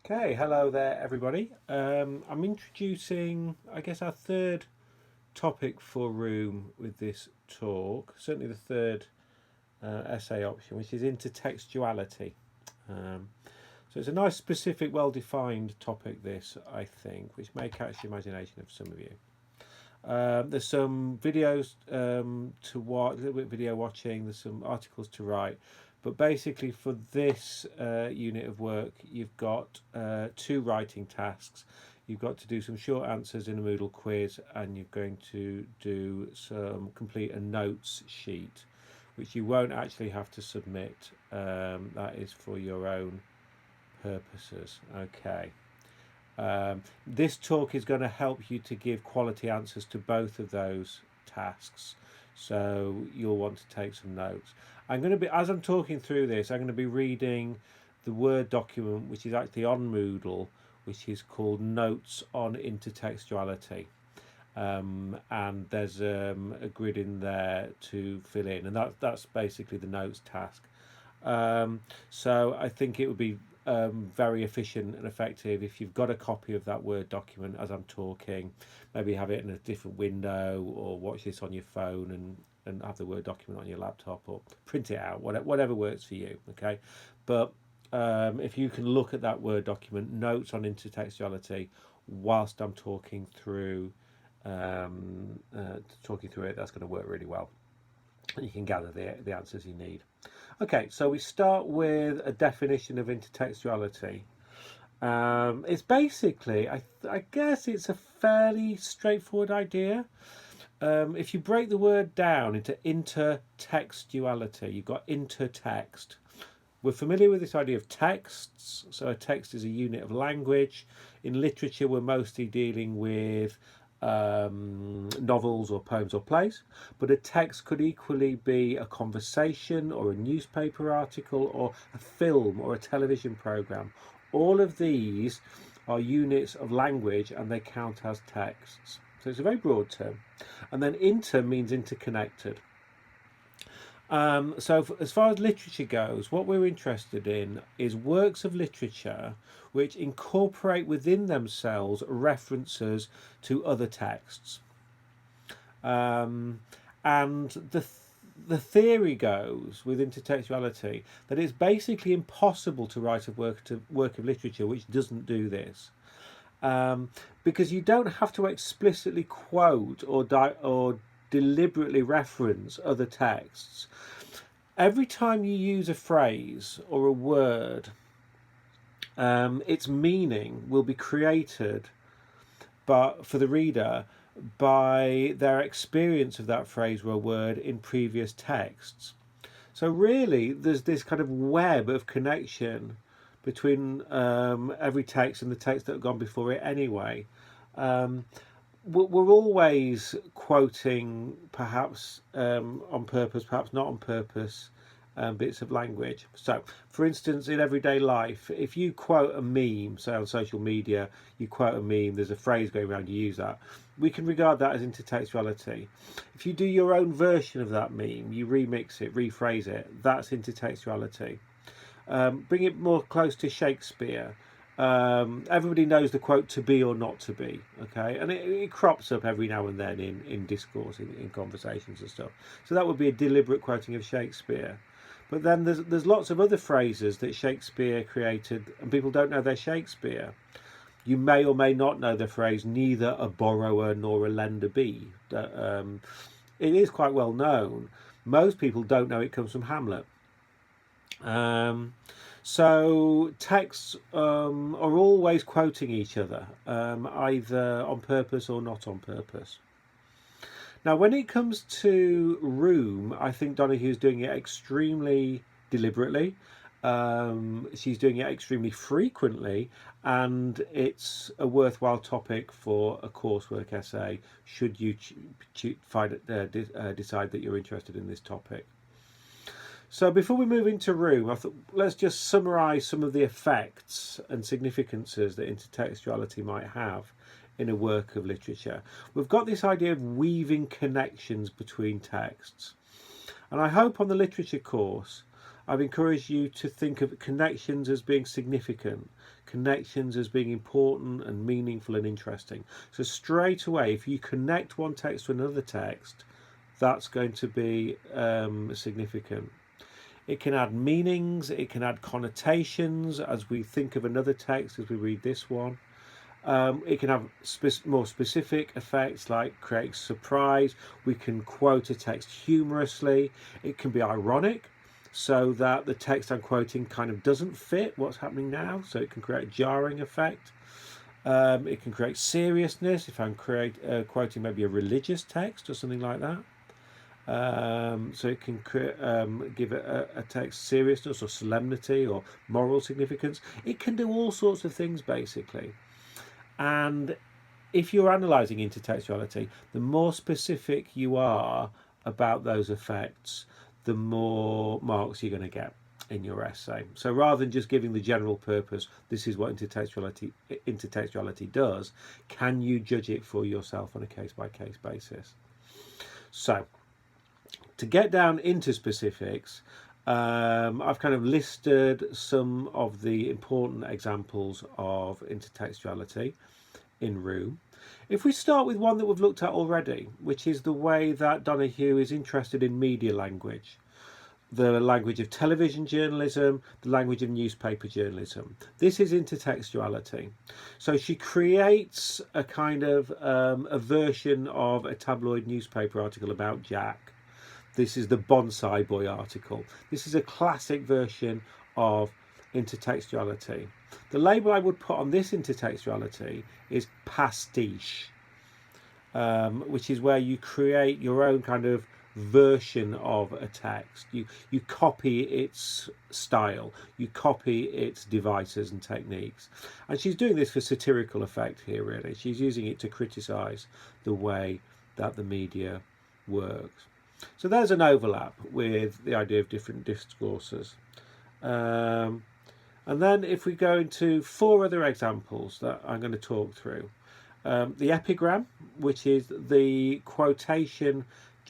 Okay, hello there, everybody. I'm introducing, I guess, our third topic for room with this talk. Certainly, the third essay option, which is intertextuality. Um, so it's a nice, specific, well-defined topic. This, I think, which may catch the imagination of some of you. There's some videos to watch, a little bit of video watching. There's some articles to write, but basically for this unit of work, you've got two writing tasks. You've got to do some short answers in a Moodle quiz, and you're going to do some complete a notes sheet, which you won't actually have to submit. That is for your own purposes. Okay. This talk is going to help you to give quality answers to both of those tasks. So you'll want to take some notes. I'm going to be, as I'm talking through this, I'm going to be reading the Word document, which is actually on Moodle, which is called Notes on Intertextuality. And there's a grid in there to fill in, and that's basically the notes task. So I think it would be very efficient and effective if you've got a copy of that Word document as I'm talking. Maybe have it in a different window, or watch this on your phone and have the Word document on your laptop, or print it out, whatever works for you. Okay, but if you can look at that Word document, notes on intertextuality, whilst I'm talking through it, that's going to work really well. You can gather the answers you need. Okay, so we start with a definition of intertextuality. It's basically, I guess it's a fairly straightforward idea. If you break the word down into intertextuality, you've got intertext. We're familiar with this idea of texts. So a text is a unit of language. In literature, we're mostly dealing with novels or poems or plays, but a text could equally be a conversation or a newspaper article or a film or a television program. All of these are units of language and they count as texts. So it's a very broad term. And then inter means interconnected. As far as literature goes, what we're interested in is works of literature which incorporate within themselves references to other texts. And the theory goes with intertextuality that it's basically impossible to write a work of literature which doesn't do this. Because you don't have to explicitly quote or deliberately reference other texts. Every time you use a phrase or a word, its meaning will be created for the reader by their experience of that phrase or a word in previous texts. So really, there's this kind of web of connection between every text and the text that have gone before it anyway. We're always quoting, perhaps on purpose, perhaps not on purpose, bits of language. So, for instance, in everyday life, if you quote a meme, say on social media, you quote a meme, there's a phrase going around, you use that. We can regard that as intertextuality. If you do your own version of that meme, you remix it, rephrase it, that's intertextuality. Bring it more close to Shakespeare. Everybody knows the quote "to be or not to be," okay, and it crops up every now and then in discourse, in conversations and stuff. So that would be a deliberate quoting of Shakespeare. But then there's lots of other phrases that Shakespeare created, and people don't know they're Shakespeare. You may or may not know the phrase "neither a borrower nor a lender be." It is quite well known. Most people don't know it comes from Hamlet. So texts are always quoting each other, either on purpose or not on purpose. Now, when it comes to Room, I think Donahue's doing it extremely deliberately. She's doing it extremely frequently, and it's a worthwhile topic for a coursework essay should you decide that you're interested in this topic. So before we move into Room, I thought let's just summarise some of the effects and significances that intertextuality might have in a work of literature. We've got this idea of weaving connections between texts. And I hope on the literature course I've encouraged you to think of connections as being significant, connections as being important and meaningful and interesting. So straight away, if you connect one text to another text, that's going to be significant. It can add meanings, it can add connotations as we think of another text, as we read this one. It can have more specific effects like create surprise. We can quote a text humorously. It can be ironic, so that the text I'm quoting kind of doesn't fit what's happening now, so it can create a jarring effect. It can create seriousness if I'm quoting maybe a religious text or something like that. So it can give a text seriousness or solemnity or moral significance. It can do all sorts of things basically. And if you're analysing intertextuality, the more specific you are about those effects, the more marks you're going to get in your essay. So rather than just giving the general purpose, this is what intertextuality does, can you judge it for yourself on a case-by-case basis? So to get down into specifics, I've kind of listed some of the important examples of intertextuality in Room. If we start with one that we've looked at already, which is the way that Donahue is interested in media language, the language of television journalism, the language of newspaper journalism. This is intertextuality. So she creates a kind of a version of a tabloid newspaper article about Jack. This is the Bonsai Boy article. This is a classic version of intertextuality. The label I would put on this intertextuality is pastiche, which is where you create your own kind of version of a text. You copy its style, you copy its devices and techniques. And she's doing this for satirical effect here, really. She's using it to criticise the way that the media works. So there's an overlap with the idea of different discourses. And then if we go into 4 other examples that I'm going to talk through. The epigram, which is the quotation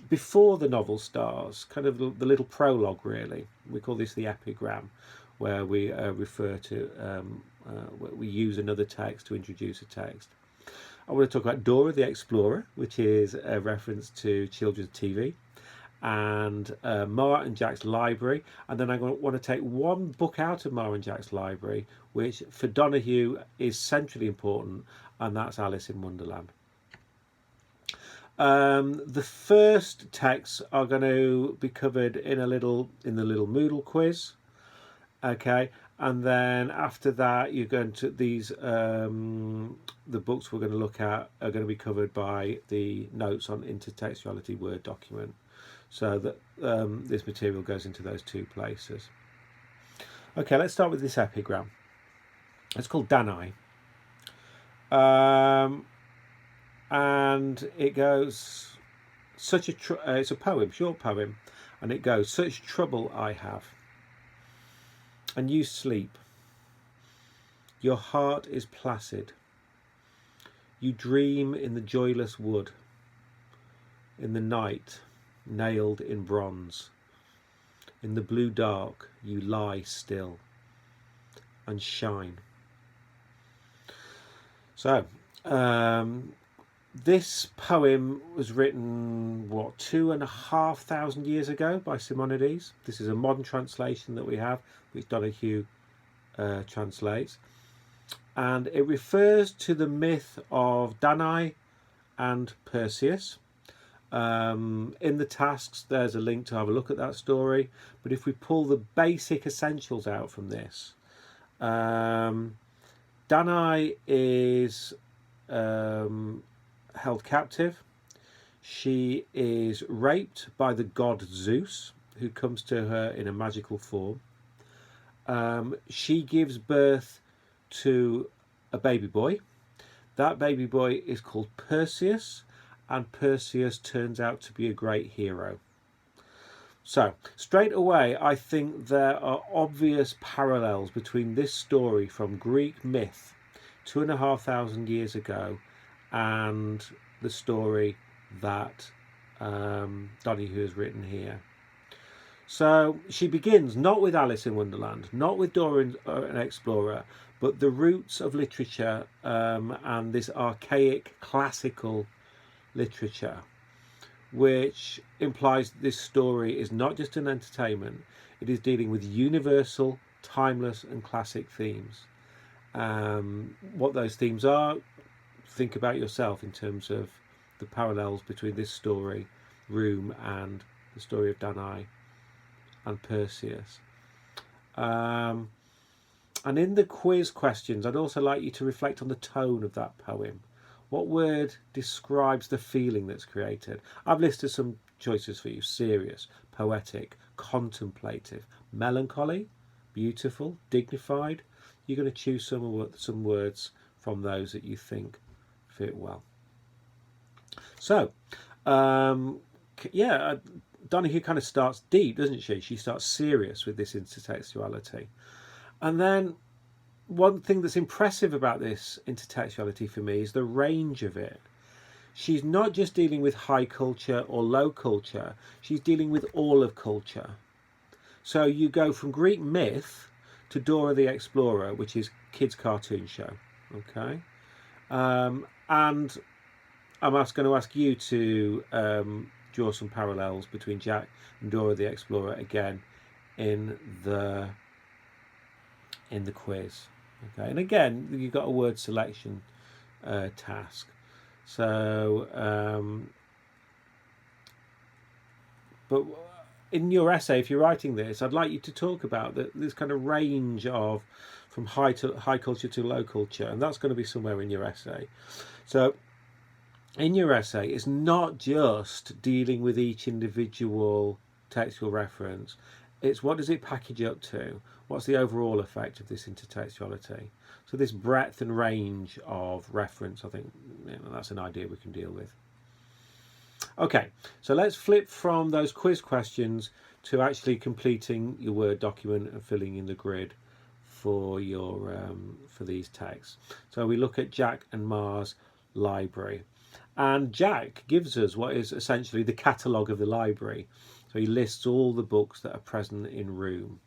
before the novel starts, kind of the little prologue really. We call this the epigram, where we refer to, we use another text to introduce a text. I want to talk about Dora the Explorer, which is a reference to children's TV, and Ma and Jack's Library. And then I want to take one book out of Ma and Jack's Library, which for Donahue is centrally important, and that's Alice in Wonderland. The first texts are going to be covered in the little Moodle quiz, okay, and then after that you're going to the books we're going to look at are going to be covered by the notes on intertextuality Word document, so that this material goes into those 2 places. Okay, let's start with this epigram. It's called Danae. And it goes, it's a poem, short poem, and it goes, such trouble I have, and you sleep. Your heart is placid. You dream in the joyless wood, in the night, nailed in bronze. In the blue dark, you lie still and shine. So, this poem was written, 2,500 years ago by Simonides. This is a modern translation that we have, which Donahue translates. And it refers to the myth of Danae and Perseus. In the tasks, there's a link to have a look at that story. But if we pull the basic essentials out from this, Danae is held captive. She is raped by the god Zeus, who comes to her in a magical form. She gives birth to a baby boy. That baby boy is called Perseus, and Perseus turns out to be a great hero. So, straight away, I think there are obvious parallels between this story from Greek myth 2,500 years ago and the story that Donahue has written here. So she begins not with Alice in Wonderland, not with Dora and Explorer, but the roots of literature and this archaic classical literature, which implies that this story is not just an entertainment, it is dealing with universal, timeless, and classic themes. What those themes are, think about yourself in terms of the parallels between this story, Room, and the story of Danae and Perseus. And in the quiz questions, I'd also like you to reflect on the tone of that poem. What word describes the feeling that's created? I've listed some choices for you: serious, poetic, contemplative, melancholy, beautiful, dignified. You're going to choose some words from those that you think fit well. So, Donahue kind of starts deep, doesn't she? She starts serious with this intertextuality. And then one thing that's impressive about this intertextuality for me is the range of it. She's not just dealing with high culture or low culture, she's dealing with all of culture. So you go from Greek myth to Dora the Explorer, which is kids' cartoon show. Okay. And I'm going to ask you to draw some parallels between Jack and Dora the Explorer again in the quiz. Okay, and again you've got a word selection task. So, but in your essay, if you're writing this, I'd like you to talk about this kind of range of from high culture to low culture, and that's going to be somewhere in your essay. So in your essay, it's not just dealing with each individual textual reference, it's what does it package up to? What's the overall effect of this intertextuality? So this breadth and range of reference, I think that's an idea we can deal with. Okay, so let's flip from those quiz questions to actually completing your Word document and filling in the grid for your for these texts. So we look at Jack and Ma's library. And Jack gives us what is essentially the catalogue of the library. So he lists all the books that are present in Room.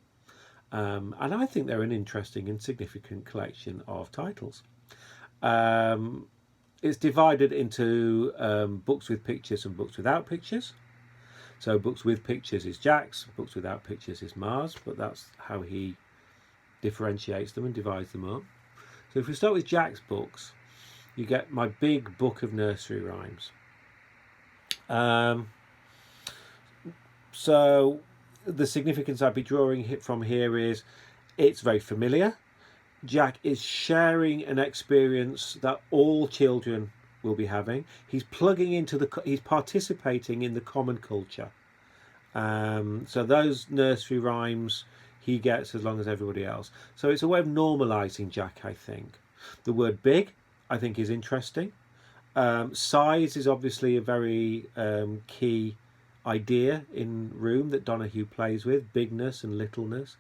And I think they're an interesting and significant collection of titles. It's divided into books with pictures and books without pictures. So books with pictures is Jack's, books without pictures is Ma's, but that's how he differentiates them and divides them up. So if we start with Jack's books, you get my big book of nursery rhymes. So the significance I'd be drawing from here is it's very familiar. Jack is sharing an experience that all children will be having. He's plugging into he's participating in the common culture. So those nursery rhymes he gets as long as everybody else. So it's a way of normalising Jack, I think. The word big, I think, is interesting. Size is obviously a very key idea in Room that Donahue plays with, bigness and littleness.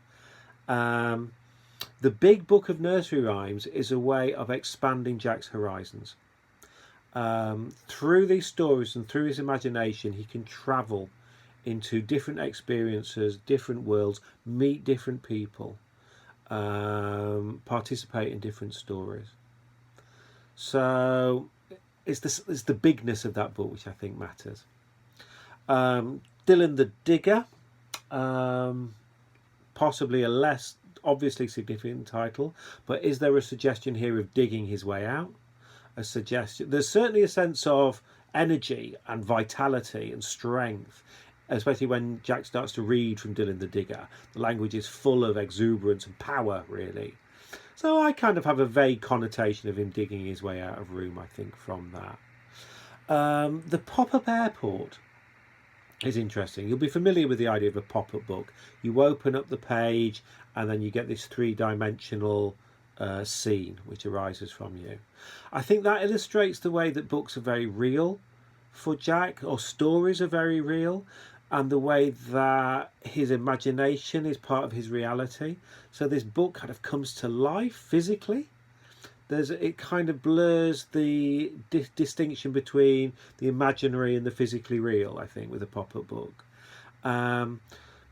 The big book of nursery rhymes is a way of expanding Jack's horizons. Through these stories and through his imagination, he can travel into different experiences, different worlds, meet different people, participate in different stories. So it's the bigness of that book which I think matters. Dylan the Digger, possibly a less obviously significant title, but is there a suggestion here of digging his way out? A suggestion. There's certainly a sense of energy and vitality and strength, especially when Jack starts to read from Dylan the Digger. The language is full of exuberance and power, really. So I kind of have a vague connotation of him digging his way out of Room, I think, from that. The pop-up airport is interesting. You'll be familiar with the idea of a pop-up book. You open up the page and then you get this three-dimensional scene which arises from you. I think that illustrates the way that books are very real for Jack, or stories are very real, and the way that his imagination is part of his reality. So this book kind of comes to life physically. It kind of blurs the distinction between the imaginary and the physically real, I think, with a pop-up book.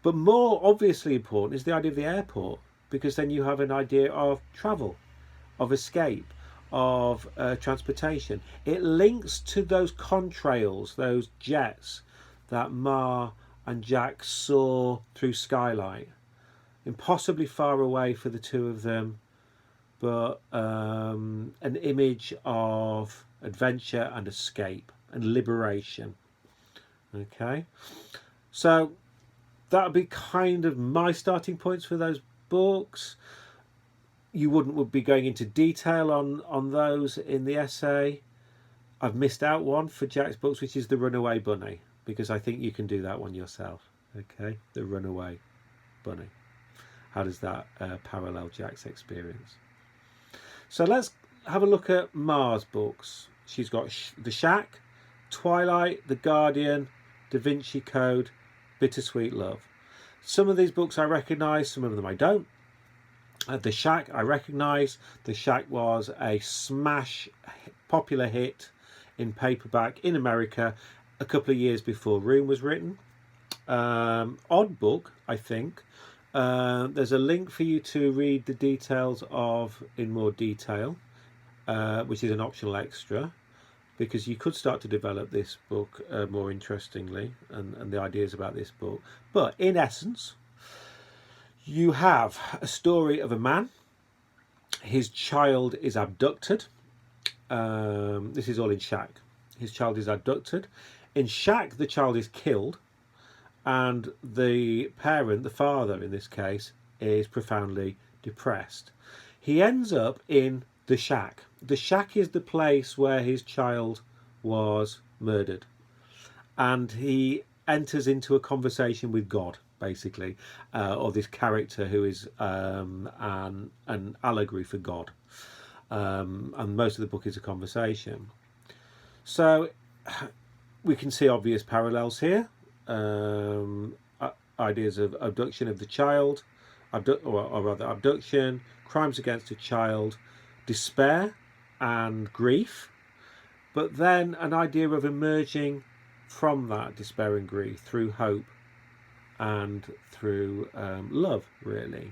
But more obviously important is the idea of the airport, because then you have an idea of travel, of escape, of transportation. It links to those contrails, those jets that Ma and Jack saw through skylight. Impossibly far away for the two of them, but an image of adventure and escape and liberation. Okay, so that would be kind of my starting points for those books. You would be going into detail on those in the essay. I've missed out one for Jack's books, which is The Runaway Bunny, because I think you can do that one yourself. Okay, The Runaway Bunny. How does that parallel Jack's experience? So let's have a look at Ma's books. She's got The Shack, Twilight, The Guardian, Da Vinci Code, Bittersweet Love. Some of these books I recognise, some of them I don't. The Shack I recognise. The Shack was a smash popular hit in paperback in America a couple of years before Room was written. Odd book, I think. There's a link for you to read the details of in more detail, which is an optional extra, because you could start to develop this book more interestingly and the ideas about this book. But in essence, you have a story of a man. His child is abducted. This is all in Shack. His child is abducted. In Shack, the child is killed. And the parent, the father in this case, is profoundly depressed. He ends up in the Shack. The Shack is the place where his child was murdered. And he enters into a conversation with God, basically, or this character who is an allegory for God. And most of the book is a conversation. So we can see obvious parallels here. Ideas of abduction of the child, or rather abduction, crimes against a child, despair and grief, but then an idea of emerging from that despair and grief through hope and through love, really.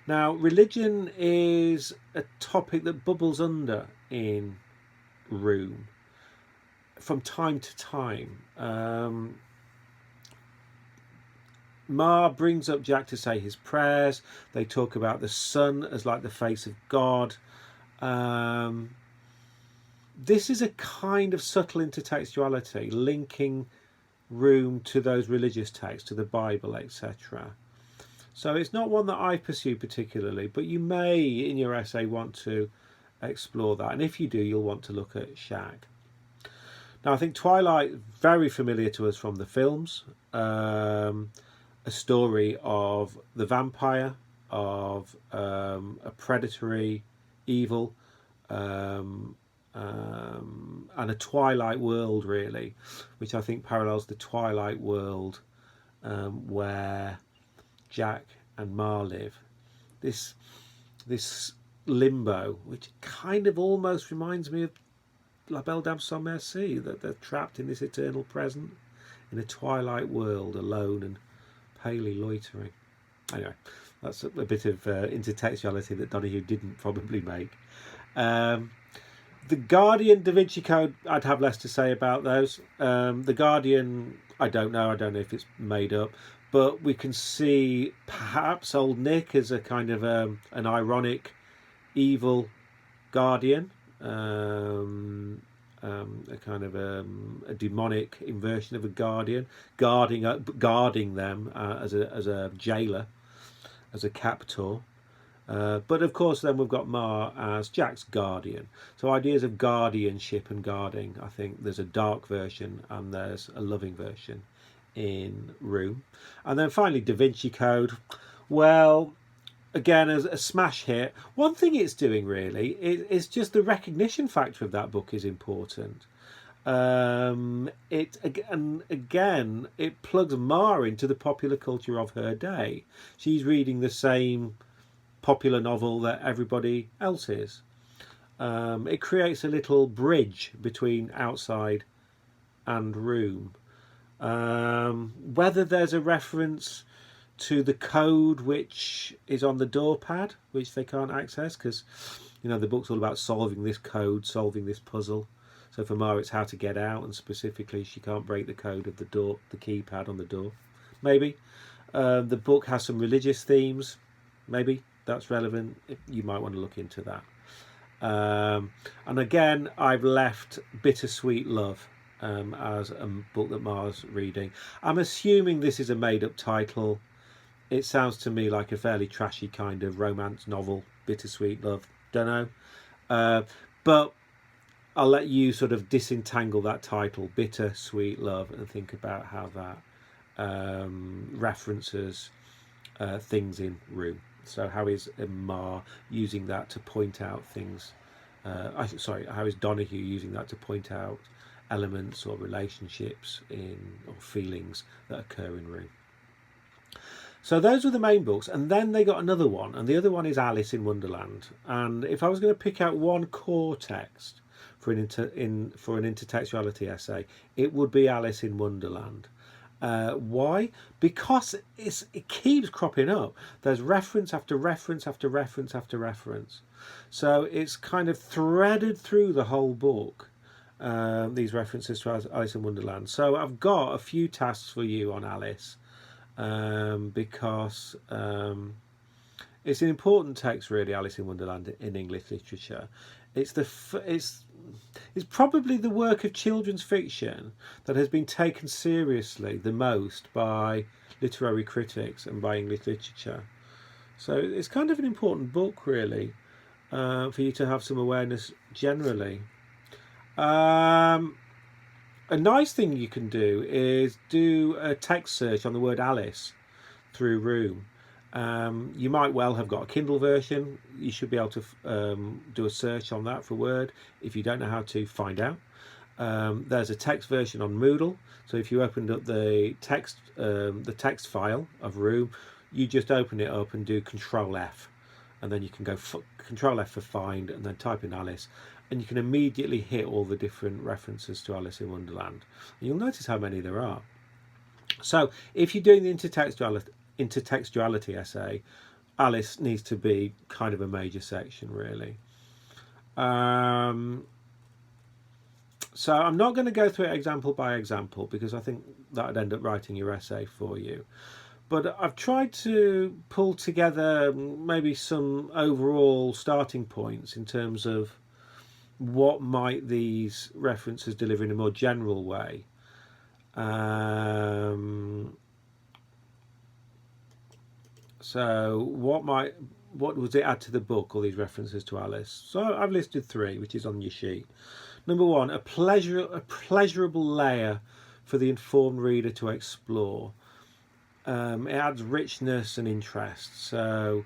Now, religion is a topic that bubbles under in Room from time to time. Ma brings up Jack to say his prayers. They talk about the sun as like the face of God. This is a kind of subtle intertextuality, linking Room to those religious texts, to the Bible, etc. So it's not one that I pursue particularly, but you may, in your essay, want to explore that. And if you do, you'll want to look at Shack. Now, I think Twilight, very familiar to us from the films. A story of the vampire, of a predatory evil, and a Twilight world, really, which I think parallels the Twilight world where Jack and Ma live. This limbo, which kind of almost reminds me of La Belle Dame sans Merci, that they're trapped in this eternal present, in a twilight world, alone and palely loitering. Anyway, that's a bit of intertextuality that Donahue didn't probably make. The Guardian, Da Vinci Code, I'd have less to say about those. The Guardian, I don't know if it's made up, but we can see perhaps Old Nick as a kind of an ironic, evil guardian. A kind of a demonic inversion of a guardian, guarding them as a jailer, as a captor. But of course, then we've got Ma as Jack's guardian. So ideas of guardianship and guarding, I think there's a dark version and there's a loving version in Room. And then finally, Da Vinci Code. Well, again, as a smash hit. One thing it's doing really is just the recognition factor of that book is important. It plugs Ma into the popular culture of her day. She's reading the same popular novel that everybody else is. It creates a little bridge between outside and Room. Whether there's a reference to the code which is on the door pad, which they can't access, because the book's all about solving this code, solving this puzzle. So for Ma, it's how to get out, and specifically, she can't break the code of the door, the keypad on the door. Maybe the book has some religious themes. Maybe that's relevant. You might want to look into that. And again, I've left Bittersweet Love as a book that Ma's reading. I'm assuming this is a made-up title. It sounds to me like a fairly trashy kind of romance novel, Bittersweet Love. Don't know. But I'll let you sort of disentangle that title, Bittersweet Love, and think about how that references things in Room. So how is Ma using that to point out things? How is Donahue using that to point out elements or relationships or feelings that occur in Room? So those were the main books, and then they got another one, and the other one is Alice in Wonderland. And if I was going to pick out one core text for an intertextuality essay, it would be Alice in Wonderland. Why? Because it keeps cropping up. There's reference after reference after reference after reference. So it's kind of threaded through the whole book, these references to Alice in Wonderland. So I've got a few tasks for you on Alice, because it's an important text, really, Alice in Wonderland in English literature. It's probably the work of children's fiction that has been taken seriously the most by literary critics and by English literature. So it's kind of an important book, really, for you to have some awareness generally. A nice thing you can do is do a text search on the word Alice through Room. You might well have got a Kindle version. You should be able to do a search on that for Word. If you don't know how to, find out. There's a text version on Moodle. So if you opened up the text file of Room, you just open it up and do Control F, and then you can go Control F for find, and then type in Alice, and you can immediately hit all the different references to Alice in Wonderland. And you'll notice how many there are. So if you're doing the intertextuality essay, Alice needs to be kind of a major section, really. So I'm not going to go through it example by example, because I think that would end up writing your essay for you. But I've tried to pull together maybe some overall starting points in terms of what might these references deliver in a more general way. So what does it add to the book, all these references to Alice? So I've listed 3, which is on your sheet. Number 1, a pleasurable layer for the informed reader to explore. It adds richness and interest. So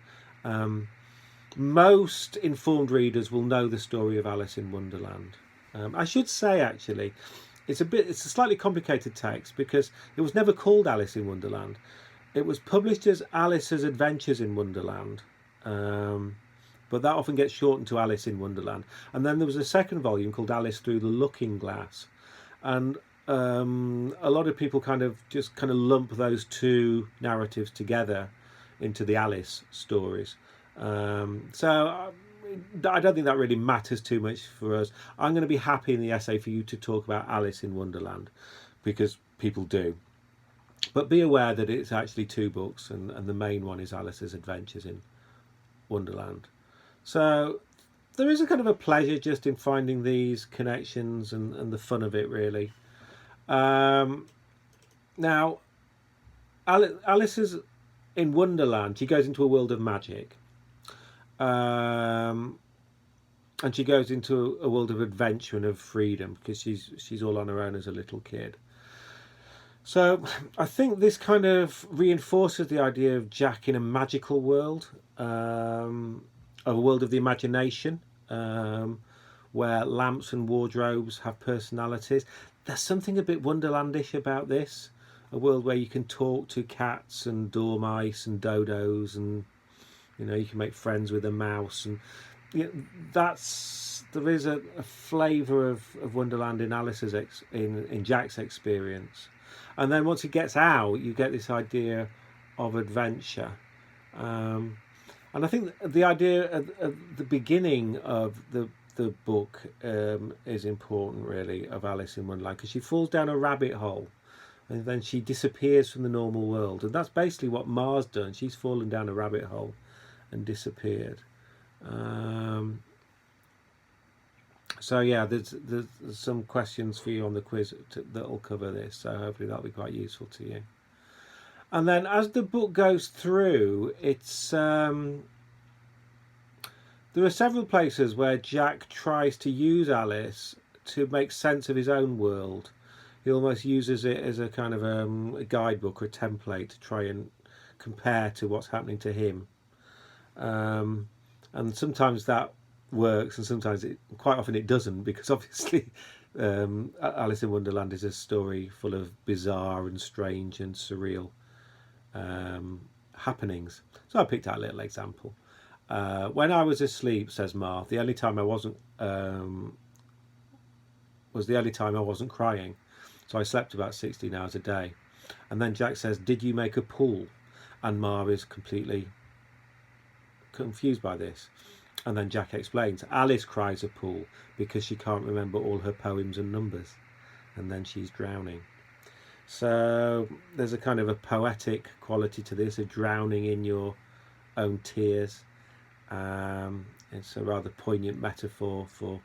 most informed readers will know the story of Alice in Wonderland. I should say, actually, it's a slightly complicated text, because it was never called Alice in Wonderland. It was published as Alice's Adventures in Wonderland, but that often gets shortened to Alice in Wonderland. And then there was a second volume called Alice Through the Looking Glass, and a lot of people kind of lump those two narratives together into the Alice stories. So I don't think that really matters too much for us. I'm going to be happy in the essay for you to talk about Alice in Wonderland, because people do. But be aware that it's actually 2 books, and the main one is Alice's Adventures in Wonderland. So there is a kind of a pleasure just in finding these connections and the fun of it, really. Now, Alice is in Wonderland. She goes into a world of magic. And she goes into a world of adventure and of freedom, because she's all on her own as a little kid. So I think this kind of reinforces the idea of Jack in a magical world, of a world of the imagination, where lamps and wardrobes have personalities. There's something a bit Wonderlandish about this, a world where you can talk to cats and dormice and dodos, and you can make friends with a mouse, and there is a flavour of Wonderland in Alice's in Jack's experience. And then once it gets out, you get this idea of adventure. And I think the idea at the beginning of the book is important, really, of Alice in Wonderland, because she falls down a rabbit hole and then she disappears from the normal world. And that's basically what Ma's done. She's fallen down a rabbit hole and disappeared. So yeah, there's some questions for you on the quiz that'll cover this. So hopefully that'll be quite useful to you. And then as the book goes through, it's there are several places where Jack tries to use Alice to make sense of his own world. He almost uses it as a kind of a guidebook or a template to try and compare to what's happening to him. And sometimes that works, and sometimes quite often it doesn't, because obviously Alice in Wonderland is a story full of bizarre and strange and surreal happenings. So I picked out a little example. When I was asleep, says Ma, the only time I wasn't was the only time I wasn't crying. So I slept about 16 hours a day. And then Jack says, "Did you make a pool?" And Ma is completely confused by this. And then Jack explains, Alice cries a pool because she can't remember all her poems and numbers. And then she's drowning. So there's a kind of a poetic quality to this, a drowning in your own tears. It's a rather poignant metaphor for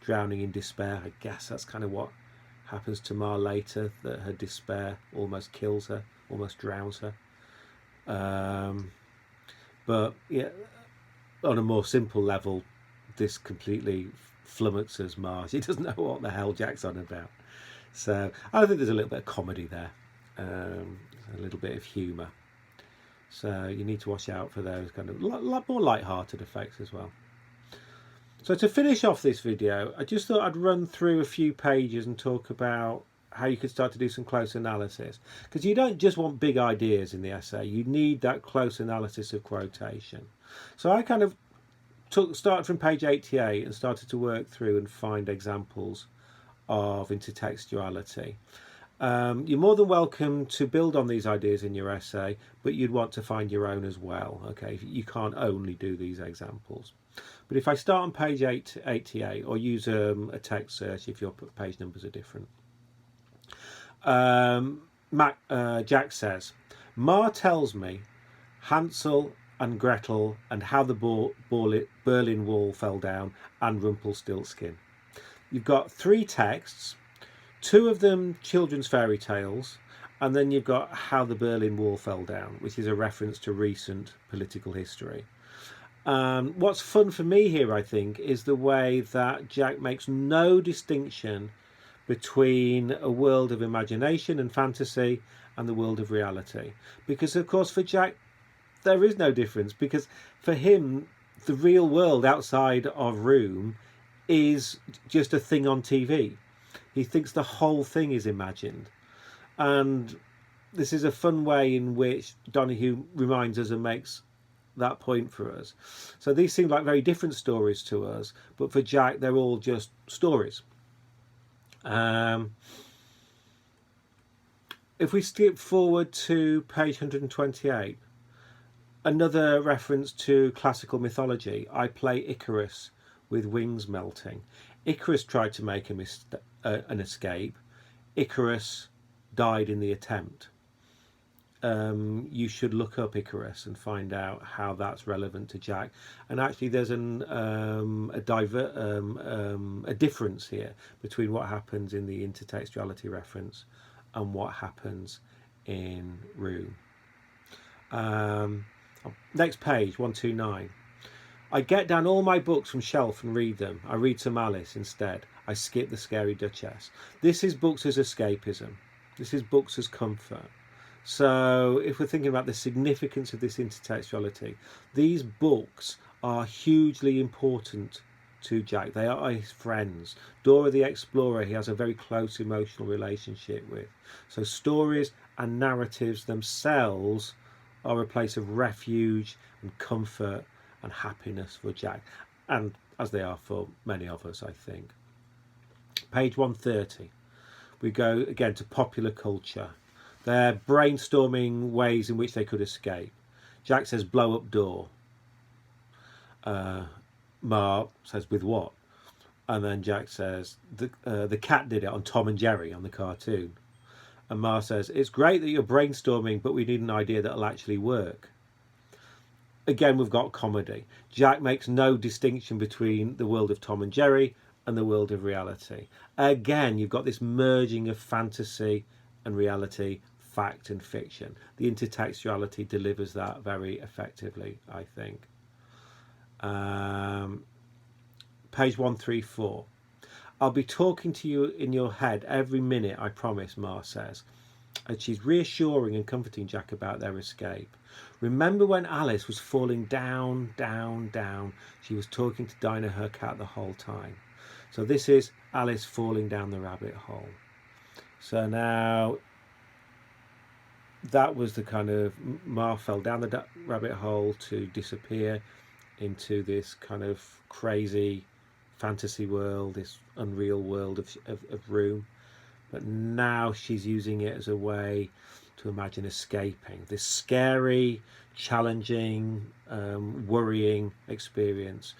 drowning in despair. I guess that's kind of what happens to Ma later, that her despair almost kills her, almost drowns her. But yeah, on a more simple level, this completely flummoxes Ma. She doesn't know what the hell Jack's on about. So I think there's a little bit of comedy there, a little bit of humour. So you need to watch out for those kind of more light-hearted effects as well. So to finish off this video, I just thought I'd run through a few pages and talk about how you could start to do some close analysis. Because you don't just want big ideas in the essay, you need that close analysis of quotation. So I kind of started from page 88 and started to work through and find examples of intertextuality. You're more than welcome to build on these ideas in your essay, but you'd want to find your own as well. Okay, you can't only do these examples. But if I start on page 88 or use a text search if your page numbers are different. Jack says, Ma tells me Hansel and Gretel and how the Berlin Wall fell down and Rumpelstiltskin. You've got 3 texts, 2 of them children's fairy tales, and then you've got how the Berlin Wall fell down, which is a reference to recent political history. What's fun for me here, I think, is the way that Jack makes no distinction between a world of imagination and fantasy and the world of reality. Because, of course, for Jack, there is no difference, because for him, the real world outside of Room is just a thing on TV. He thinks the whole thing is imagined. And this is a fun way in which Donahue reminds us and makes that point for us. So these seem like very different stories to us, but for Jack, they're all just stories. If we skip forward to page 128, another reference to classical mythology. I play Icarus with wings melting. Icarus tried to make an escape. Icarus died in the attempt. You should look up Icarus and find out how that's relevant to Jack. And actually, there's a difference here between what happens in the intertextuality reference and what happens in Room. Next page, 129. I get down all my books from shelf and read them. I read some Alice instead. I skip the Scary Duchess. This is books as escapism. This is books as comfort. So if we're thinking about the significance of this intertextuality, these books are hugely important to Jack. They are his friends. Dora the Explorer, he has a very close emotional relationship with. So stories and narratives themselves are a place of refuge and comfort and happiness for Jack, and as they are for many of us, I think. Page 130. we go again to popular culture. They're brainstorming ways in which they could escape. Jack says, blow up door. Ma says, with what? And then Jack says, the cat did it on Tom and Jerry on the cartoon. And Ma says, it's great that you're brainstorming, but we need an idea that'll actually work. Again, we've got comedy. Jack makes no distinction between the world of Tom and Jerry and the world of reality. Again, you've got this merging of fantasy and reality, fact and fiction. The intertextuality delivers that very effectively, I think. Page 134. I'll be talking to you in your head every minute, I promise, Ma says. And she's reassuring and comforting Jack about their escape. Remember when Alice was falling down, down, down? She was talking to Dinah, her cat, the whole time. So this is Alice falling down the rabbit hole. So now that was the kind of, Ma fell down the rabbit hole to disappear into this kind of crazy fantasy world, this unreal world of room. But now she's using it as a way to imagine escaping this scary, challenging, worrying experience,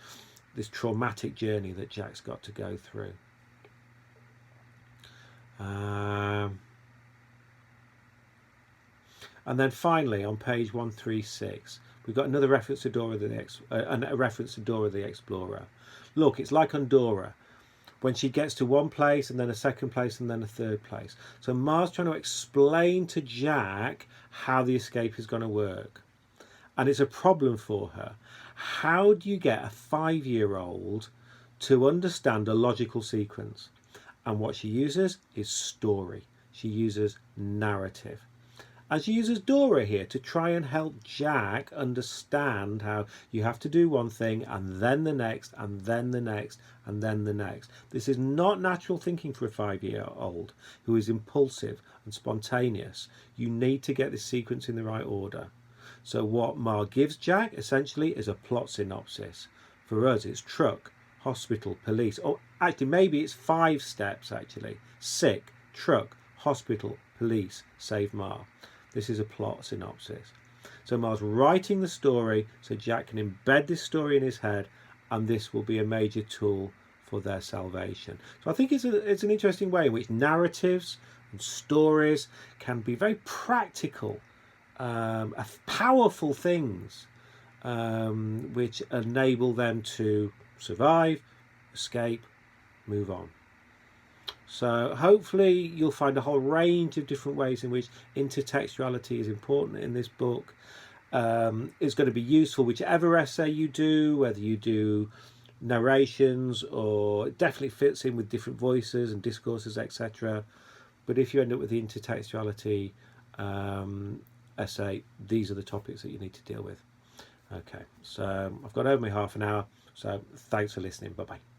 this traumatic journey that Jack's got to go through. And then finally, on page 136, we've got another reference to Dora the Explorer. Look, it's like on Dora, when she gets to one place and then a second place and then a third place. So Ma's trying to explain to Jack how the escape is going to work. And it's a problem for her. How do you get a 5-year-old to understand a logical sequence? And what she uses is story. She uses narrative. And she uses Dora here to try and help Jack understand how you have to do one thing and then the next and then the next and then the next. This is not natural thinking for a 5-year-old who is impulsive and spontaneous. You need to get this sequence in the right order. So what Ma gives Jack essentially is a plot synopsis. For us, it's truck, hospital, police. Or actually, maybe it's 5 steps actually. Sick, truck, hospital, police, save Ma. This is a plot synopsis. So Ma's writing the story so Jack can embed this story in his head, and this will be a major tool for their salvation. So I think it's an interesting way in which narratives and stories can be very practical, powerful things, which enable them to survive, escape, move on. So hopefully you'll find a whole range of different ways in which intertextuality is important in this book. It's going to be useful whichever essay you do, whether you do narrations, or it definitely fits in with different voices and discourses, etc. But if you end up with the intertextuality essay, these are the topics that you need to deal with. Okay, so I've got over my half an hour, so thanks for listening. Bye-bye.